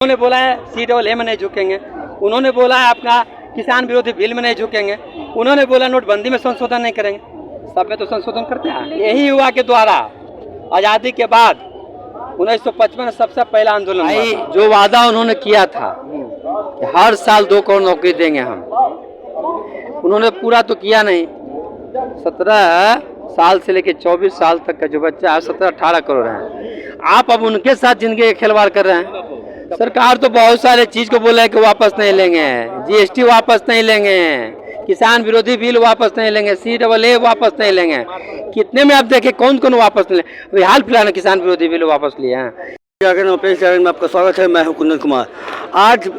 उन्होंने बोला है CAA में नहीं झुकेंगे, उन्होंने बोला है आपका किसान विरोधी बिल में नहीं झुकेंगे, उन्होंने बोला नोटबंदी में संशोधन नहीं करेंगे, सब में तो संशोधन करते हैं। यही युवा के द्वारा आज़ादी के बाद 1955 सबसे पहला आंदोलन भाई जो वादा उन्होंने किया था कि हर साल 2 करोड़ नौकरी देंगे हम, उन्होंने पूरा तो किया नहीं। 17 साल से लेकर 24 साल तक का जो बच्चा है 17-18 करोड़ है। आप अब उनके साथ जिंदगी का खिलवाड़ कर रहे हैं। सरकार तो बहुत सारे चीज को बोला है कि वापस नहीं लेंगे, GST वापस नहीं लेंगे, किसान विरोधी बिल वापस नहीं लेंगे, CAA वापस नहीं लेंगे। कितने में आप देखें कौन कौन वापस नहीं लेंगे। हाल फिलहाल किसान विरोधी बिल वापस लिए हैं। में आपका स्वागत है। मैं हूं कुंदन कुमार। आज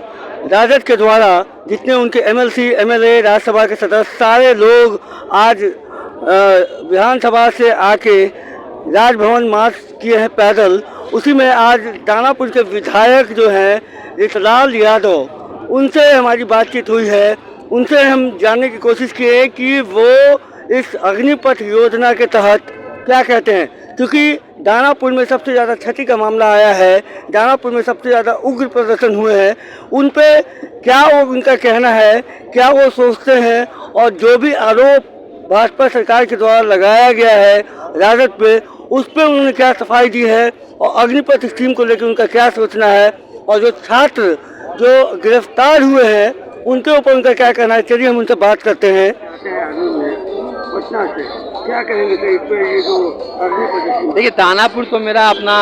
राजद के द्वारा जितने उनके MLC MLA राज्यसभा के सदस्य सारे लोग आज विधानसभा से आके राजभवन मार्च किए हैं पैदल। उसी में आज दानापुर के विधायक जो हैं ऋतुलाल यादव, उनसे हमारी बातचीत हुई है। उनसे हम जानने की कोशिश किए कि वो इस अग्निपथ योजना के तहत क्या कहते हैं, क्योंकि दानापुर में सबसे ज़्यादा क्षति का मामला आया है, दानापुर में सबसे ज़्यादा उग्र प्रदर्शन हुए हैं। उन पे क्या वो उनका कहना है, क्या वो सोचते हैं, और जो भी आरोप भाजपा सरकार के द्वारा लगाया गया है राजद पे, उस पर उन्होंने क्या सफाई दी है, और अग्निपथ स्कीम को लेकर उनका क्या सोचना है, और जो छात्र जो गिरफ्तार हुए हैं उनके ऊपर उनका क्या कहना है। चलिए हम उनसे बात करते हैं। क्या कहेंगे इस पे, ये जो अग्निपथ? देखिए, दानापुर तो मेरा अपना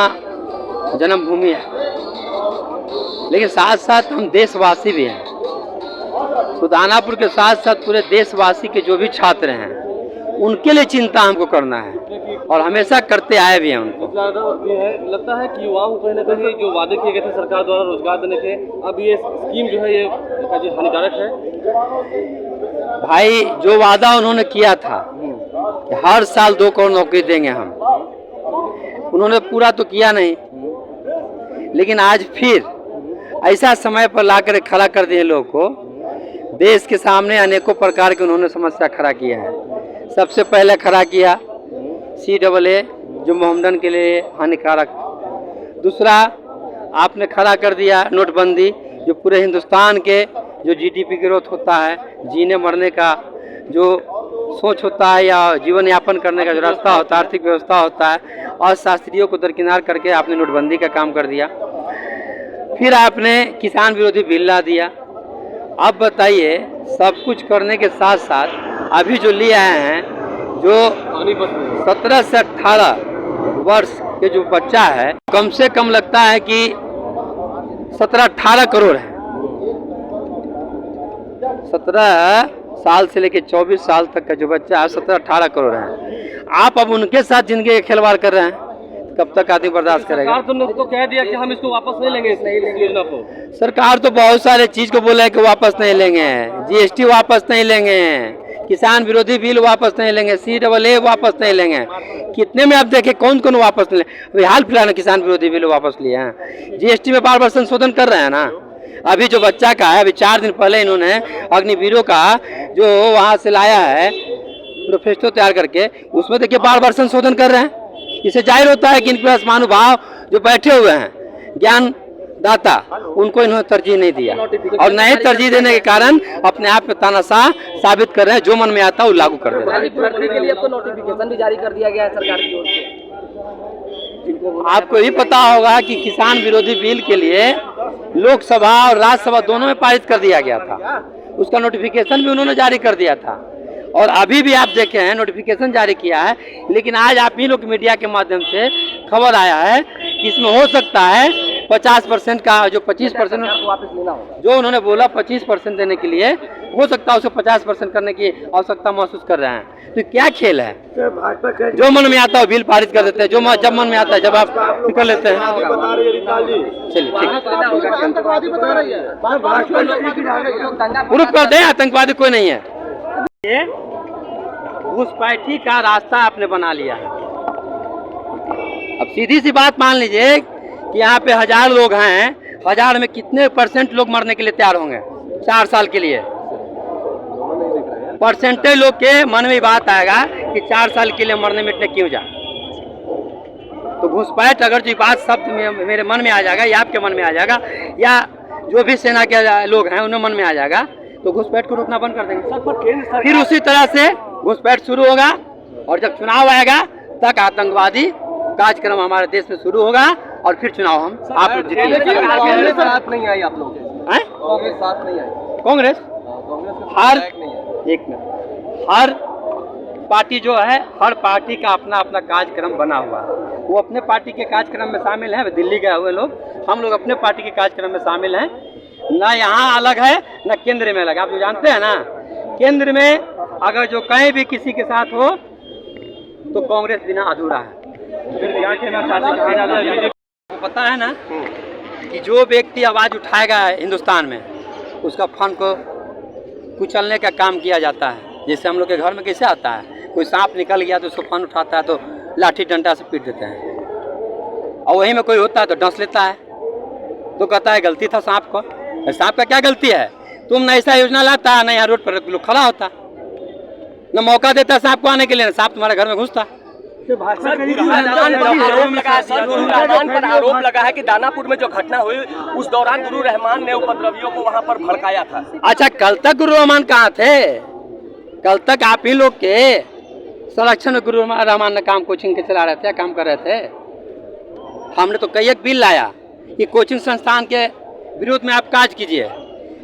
जन्मभूमि है, लेकिन साथ साथ हम देशवासी भी हैं। तो दानापुर के साथ साथ पूरे देशवासी के जो भी छात्र हैं उनके लिए चिंता हमको करना है, और हमेशा करते आए भी हैं। उनको लगता है कि युवाओं को कहीं ना कहीं जो वादे किए गए थे सरकार द्वारा रोजगार देने के, अब ये स्कीम जो है ये हानिकारक है। भाई जो वादा उन्होंने किया था कि हर साल 2 करोड़ नौकरी देंगे हम, उन्होंने पूरा तो किया नहीं। लेकिन आज फिर ऐसा समय पर लाकर खड़ा कर दिए लोगों को, देश के सामने अनेकों प्रकार की उन्होंने समस्या खड़ा किया है। सबसे पहले खड़ा किया CAA जो मोहम्मदन के लिए हानिकारक। दूसरा आपने खड़ा कर दिया नोटबंदी, जो पूरे हिंदुस्तान के जो GDP ग्रोथ होता है, जीने मरने का जो सोच होता है या जीवन यापन करने का जो रास्ता होता है, आर्थिक व्यवस्था होता है, और शास्त्रियों को दरकिनार करके आपने नोटबंदी का काम कर दिया। फिर आपने किसान विरोधी बिल ला दिया। अब बताइए, सब कुछ करने के साथ साथ अभी जो ले आए हैं, जो 17 से 18 वर्ष के जो बच्चा है, कम से कम लगता है कि 17-18 करोड़ है। 17 साल से लेकर 24 साल तक का जो बच्चा है 17-18 करोड़ है। आप अब उनके साथ जिंदगी का खिलवाड़ कर रहे हैं, कब तक आदमी बर्दाश्त करेगा। सरकार तुमने तो कह दिया कि हम इसको वापस नहीं लेंगे, इस योजना को। सरकार तो बहुत सारे चीज को बोला है कि वापस नहीं लेंगे, GST वापस नहीं लेंगे, किसान विरोधी बिल वापस नहीं लेंगे, CAA वापस नहीं लेंगे। कितने में आप देखें कौन कौन वापस नहीं लेंगे। हाल फिलहाल किसान विरोधी बिल वापस लिए हैं, GST में बार बार संशोधन कर रहे हैं ना। अभी जो बच्चा का है, अभी 4 दिन पहले इन्होंने अग्निवीरों का जो वहाँ से लाया है मैनिफेस्टो तैयार करके, उसमें देखिए बार बार संशोधन कर रहे हैं। इससे जाहिर होता है कि इन पर महानुभाव जो बैठे हुए हैं ज्ञान दाता, उनको इन्होंने तरजीह नहीं दिया, और नहीं तरजीह देने के कारण अपने आप में तानाशाह साबित कर रहे हैं। जो मन में आता है वो लागू कर दे रहे हैं। के लिए आपको नोटिफिकेशन भी जारी कर दिया गया है सरकार की ओर से। आपको ये पता होगा कि किसान विरोधी बिल के लिए लोकसभा और राज्यसभा दोनों में पारित कर दिया गया था, उसका नोटिफिकेशन भी उन्होंने जारी कर दिया था, और अभी भी आप देखे हैं नोटिफिकेशन जारी किया है। लेकिन आज आप ही लोग मीडिया के माध्यम से खबर आया है कि इसमें हो सकता है 50% का जो 25% वापस लेना होगा, जो उन्होंने बोला 25% देने के लिए, हो सकता है उसे 50% करने की आवश्यकता महसूस कर रहे हैं। तो क्या खेल है, जो मन में आता है बिल पारित कर देते हैं, जो जब मन में आता है जब आप कर लेते हैं। चलिए ठीक, प्रूफ कर दे, आतंकवादी कोई नहीं है। ये घुसपैठी का रास्ता आपने बना लिया है। अब सीधी सी बात मान लीजिए कि यहाँ पे 1000 लोग हैं, 1000 में कितने % लोग मरने के लिए तैयार होंगे 4 साल के लिए। परसेंटेज लोग के मन में बात आएगा कि 4 साल के लिए मरने में इतने क्यों जा। तो घुसपैठ अगर जो बात शब्द मेरे मन में आ जाएगा या आपके मन में आ जाएगा या जो भी सेना के लोग हैं उन्हें मन में आ जाएगा तो घुसपैठ को रोकना बंद कर देंगे। फिर उसी तरह से घुसपैठ शुरू होगा और जब चुनाव आएगा तक आतंकवादी कार्यक्रम हमारे देश में शुरू होगा और फिर चुनाव हम आप लोग कांग्रेस साथ नहीं आई, आप लोग कांग्रेस साथ नहीं आई। कांग्रेस हर एक मिनट हर पार्टी जो है हर पार्टी का अपना अपना कार्यक्रम बना हुआ है। वो अपने पार्टी के कार्यक्रम में शामिल हैं, दिल्ली गए हुए लोग, हम लोग अपने पार्टी के कार्यक्रम में शामिल हैं। ना यहाँ अलग है ना केंद्र में अलग है। आप जो जानते हैं ना, केंद्र में अगर जो कहीं भी किसी के साथ हो तो कांग्रेस बिना अधूरा है। पता है ना कि जो व्यक्ति आवाज़ उठाएगा हिंदुस्तान में उसका फन को कुचलने का काम किया जाता है। जैसे हम लोग के घर में कैसे आता है, कोई सांप निकल गया तो उसको फन उठाता है तो लाठी डंडा से पीट देते हैं, और वहीं में कोई होता है तो डस लेता है तो कहता है गलती था सांप को। सांप का क्या गलती है? तुम न ऐसा योजना लाता, न यहाँ रोड पर लोग खड़ा होता, न मौका देता सांप को आने के लिए, न सांप तुम्हारे घर में घुसता। आरोप लगा है कि दानापुर में जो घटना हुई उस दौरान गुरु रहमान ने उपद्रवियों को वहां पर भड़काया था। अच्छा, कल तक गुरु रहमान कहाँ थे? कल तक आप ही लोग के संरक्षण में गुरु रहमान ने काम कोचिंग के चला रहे थे, काम कर रहे थे। हमने तो कई एक बिल लाया कि कोचिंग संस्थान के विरोध में आप कार्य कीजिए।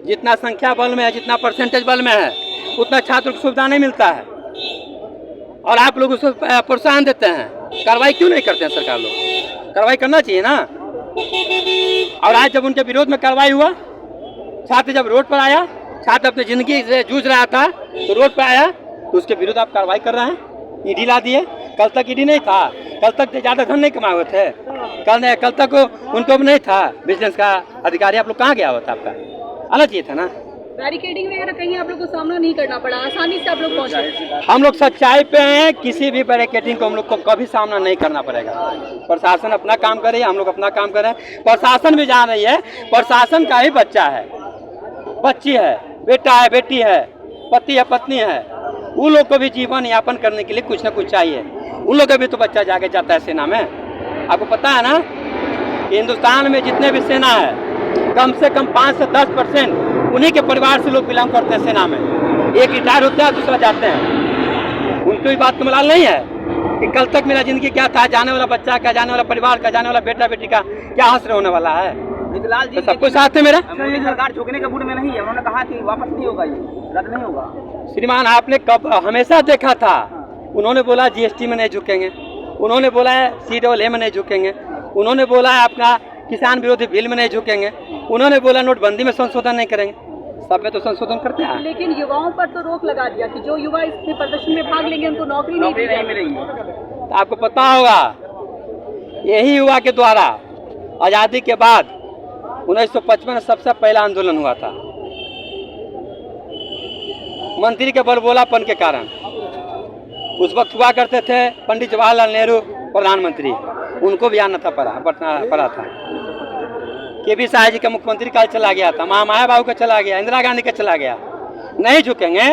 जितना संख्या बल में है, जितना परसेंटेज बल में है, उतना छात्र को सुविधा नहीं मिलता है और आप लोग उसको प्रोत्साहन देते हैं। कार्रवाई क्यों नहीं करते हैं सरकार लोग? कार्रवाई करना चाहिए ना। और आज जब उनके विरोध में कार्रवाई हुआ, छात्र जब रोड पर आया, छात्र अपनी जिंदगी से जूझ रहा था तो रोड पर आया तो उसके विरुद्ध आप कार्रवाई कर रहे हैं, ईडी ला दिए। कल तक ईडी नहीं था, कल तक ज़्यादा धन नहीं कमाए हुए थे, कल तक उनको भी नहीं था बिजनेस का अधिकारी। आप लोग कहाँ गया होता? आपका आना चाहिए था ना। बैरिकेडिंग वगैरह कहीं आप लोग को सामना नहीं करना पड़ा, आसानी से आप लोग पहुंचे। हम लोग सच्चाई पे हैं, किसी भी बैरिकेडिंग को हम लोग को कभी सामना नहीं करना पड़ेगा। प्रशासन अपना काम करे, हम लोग अपना काम करें। प्रशासन भी जान रही है, प्रशासन का ही बच्चा है, बच्ची है, बेटा है, बेटी है, पति है, पत्नी है, उन लोग को भी जीवन यापन करने के लिए कुछ न कुछ चाहिए। उन लोग का भी तो बच्चा जाके जाता है सेना में। आपको पता है ना कि हिंदुस्तान में जितने भी सेना है कम से कम 5 से 10% उन्हीं के परिवार से लोग बिलोंग करते हैं सेना में। एक रिटायर होता है, दूसरा जाते हैं। उनको भी बात का मलाल नहीं है कि कल तक मेरा जिंदगी क्या था, जाने वाला बच्चा का, जाने वाला परिवार का, जाने वाला बेटा बेटी का क्या हासिल होने वाला है। तो सब कुछ साथ है मेरा। सरकार झुकने के मूड में नहीं है, उन्होंने कहा कि वापस नहीं होगा, ये रद्द नहीं होगा। श्रीमान, आपने कब हमेशा देखा था, उन्होंने बोला जीएसटी में नहीं झुकेंगे, उन्होंने बोला है CAA में नहीं झुकेंगे, उन्होंने बोला है अपना किसान विरोधी बिल में नहीं झुकेंगे, उन्होंने बोला नोटबंदी में संशोधन नहीं करेंगे। सब में तो संशोधन करते हैं। लेकिन युवाओं पर तो रोक लगा दिया कि जो युवा इसमें प्रदर्शन में भाग लेंगे उनको नौकरी नहीं मिलेगी। तो आपको पता होगा यही युवा के द्वारा आज़ादी के बाद 1955 में सबसे पहला आंदोलन हुआ था, मंत्री के बलबोलापन के कारण। उस वक्त हुआ करते थे पंडित जवाहरलाल नेहरू प्रधानमंत्री, उनको भी आना था पड़ा था। KV शाह जी का मुख्यमंत्री काल चला गया था, महामाया बाबू का चला गया, इंदिरा गांधी का चला गया। नहीं झुकेंगे।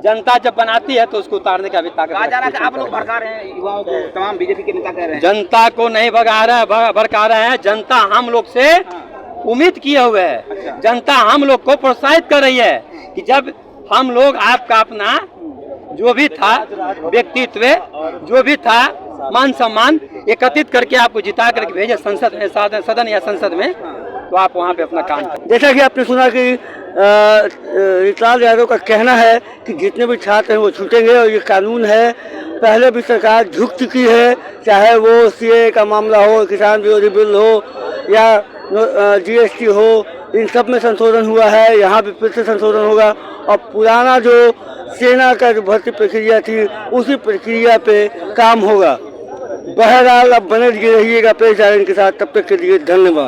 जनता जब बनाती है तो उसको उतारने का भी ताकत है। आप लोग भड़का रहे हैं युवाओं को, तमाम बीजेपी के नेता कह रहे हैं। जनता को नहीं भड़का रहे हैं, जनता हम लोग से उम्मीद किए हुए है। जनता हम लोग को प्रोत्साहित कर रही है कि जब हम लोग आपका अपना जो भी था व्यक्तित्व, जो भी था मान सम्मान एकत्रित करके आपको जिता करके भेजे संसद में, सदन या संसद में, तो आप वहाँ पे अपना काम करें। जैसा कि आपने सुना कि ऋतुराज यादव का कहना है कि जितने भी छात्र हैं वो छूटेंगे और ये कानून है। पहले भी सरकार झुक चुकी है, चाहे वो CAA का मामला हो, किसान विरोधी बिल हो या GST हो, इन सब में संशोधन हुआ है। यहाँ भी फिर से संशोधन होगा और पुराना जो सेना का जो भर्ती प्रक्रिया थी उसी प्रक्रिया पे काम होगा। बहरहाल अब बने रहिएगा पेश के साथ, तब तक के लिए धन्यवाद।